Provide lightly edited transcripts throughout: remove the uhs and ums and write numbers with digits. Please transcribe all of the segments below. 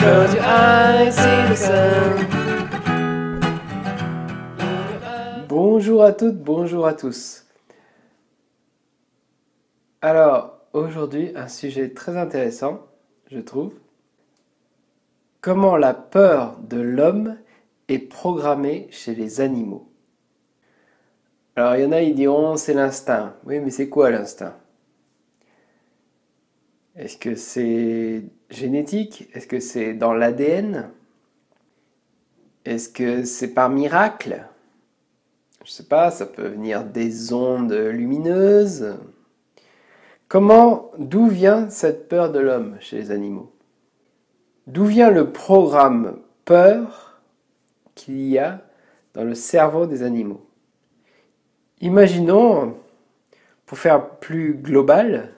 Close your eyes, see the sun. Bonjour à toutes, bonjour à tous. Alors, aujourd'hui, un sujet très intéressant, je trouve. Comment la peur de l'homme est programmée chez les animaux. Alors, il y en a, ils diront, c'est l'instinct. Oui, mais c'est quoi l'instinct? Est-ce que c'est génétique? Est-ce que c'est dans l'ADN? Est-ce que c'est par miracle? Je sais pas, ça peut venir des ondes lumineuses. D'où vient cette peur de l'homme chez les animaux? D'où vient le programme peur qu'il y a dans le cerveau des animaux? Imaginons, pour faire plus global,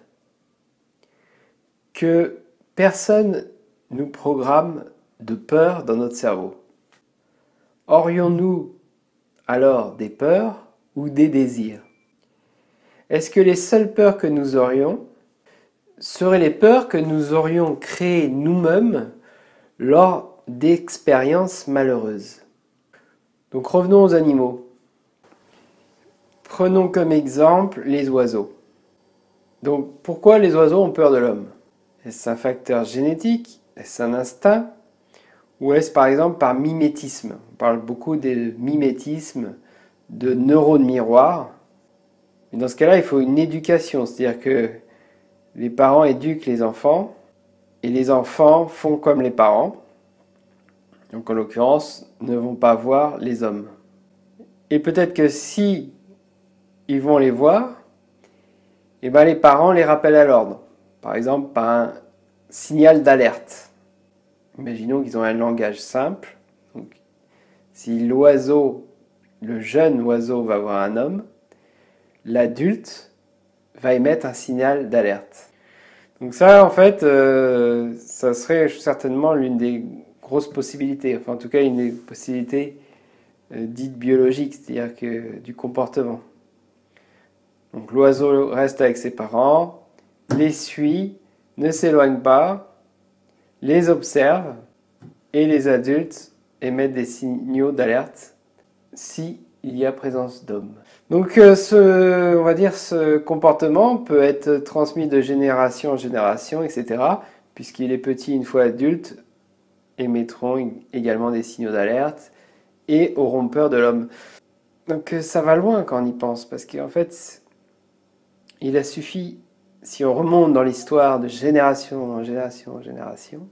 que personne nous programme de peur dans notre cerveau. Aurions-nous alors des peurs ou des désirs? Est-ce que les seules peurs que nous aurions seraient les peurs que nous aurions créées nous-mêmes lors d'expériences malheureuses? Donc revenons aux animaux. Prenons comme exemple les oiseaux. Donc pourquoi les oiseaux ont peur de l'homme? Est-ce un facteur génétique? Est-ce un instinct? Ou est-ce par exemple par mimétisme? On parle beaucoup de mimétisme, de neurones miroirs. Et dans ce cas-là, il faut une éducation, c'est-à-dire que les parents éduquent les enfants et les enfants font comme les parents. Donc en l'occurrence, ne vont pas voir les hommes. Et peut-être que si ils vont les voir, et ben les parents les rappellent à l'ordre. Par exemple, par un signal d'alerte. Imaginons qu'ils ont un langage simple. Donc, si l'oiseau, le jeune oiseau va voir un homme, l'adulte va émettre un signal d'alerte. Donc ça, en fait, ça serait certainement l'une des grosses possibilités. Enfin, en tout cas, une des possibilités dites biologiques, c'est-à-dire que du comportement. Donc l'oiseau reste avec ses parents, les suit, ne s'éloigne pas, les observe, et les adultes émettent des signaux d'alerte s'il y a présence d'hommes. Donc on va dire ce comportement peut être transmis de génération en génération, etc. Puisqu'il est petit, une fois adulte, émettront également des signaux d'alerte et auront peur de l'homme. Donc ça va loin quand on y pense, parce qu'en fait, il a suffi, si on remonte dans l'histoire de génération en génération en génération,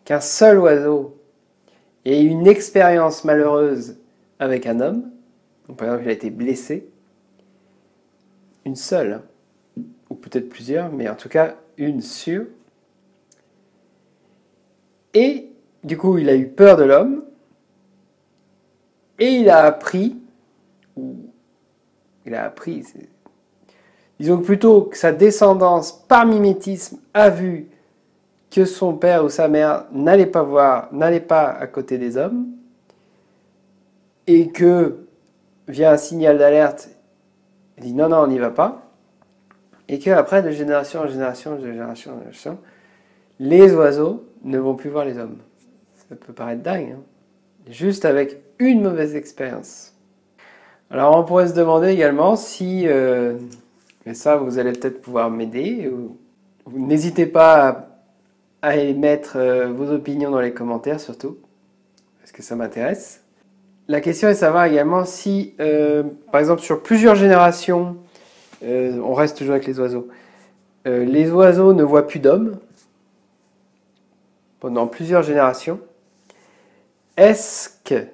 qu'un seul oiseau ait une expérience malheureuse avec un homme. Donc, par exemple, il a été blessé, une seule, ou peut-être plusieurs, mais en tout cas une sûre. Et du coup, il a eu peur de l'homme, et il a appris, disons plutôt que sa descendance par mimétisme a vu que son père ou sa mère n'allait pas à côté des hommes, et que via un signal d'alerte, il dit non, on n'y va pas, et qu'après, de génération en génération, les oiseaux ne vont plus voir les hommes. Ça peut paraître dingue, hein? Juste avec une mauvaise expérience. Alors on pourrait se demander également si, et ça vous allez peut-être pouvoir m'aider, n'hésitez pas à émettre vos opinions dans les commentaires surtout, parce que ça m'intéresse. La question est de savoir également si, par exemple sur plusieurs générations, on reste toujours avec les oiseaux ne voient plus d'hommes pendant plusieurs générations. Est-ce que,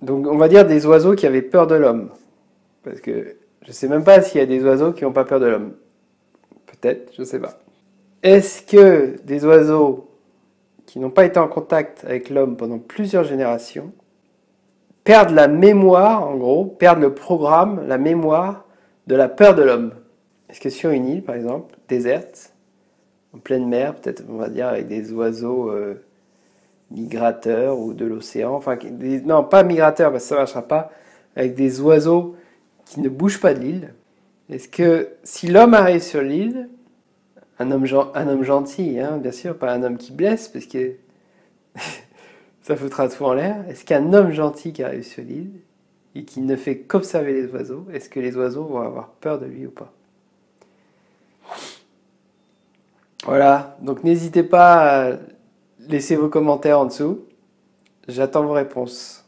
donc on va dire des oiseaux qui avaient peur de l'homme, parce que je ne sais même pas s'il y a des oiseaux qui n'ont pas peur de l'homme. Peut-être, je ne sais pas. Est-ce que des oiseaux qui n'ont pas été en contact avec l'homme pendant plusieurs générations perdent la mémoire, en gros, perdent le programme, la mémoire de la peur de l'homme? Est-ce que sur une île, par exemple, déserte, en pleine mer, peut-être on va dire avec des oiseaux migrateurs ou de l'océan, enfin, non, pas migrateurs parce que ça ne marchera pas, avec des oiseaux qui ne bougent pas de l'île, est-ce que si l'homme arrive sur l'île, un homme gentil, hein, bien sûr, pas un homme qui blesse, parce que ça foutra tout en l'air. Est-ce qu'un homme gentil qui arrive sur l'île et qui ne fait qu'observer les oiseaux, est-ce que les oiseaux vont avoir peur de lui ou pas? Voilà, donc n'hésitez pas à laisser vos commentaires en dessous. J'attends vos réponses.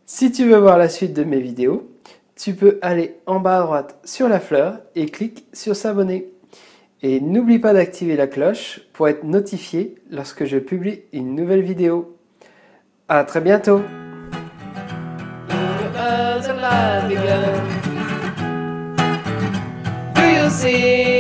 Si tu veux voir la suite de mes vidéos, tu peux aller en bas à droite sur la fleur et clique sur s'abonner. Et n'oublie pas d'activer la cloche pour être notifié lorsque je publie une nouvelle vidéo. À très bientôt! Do you see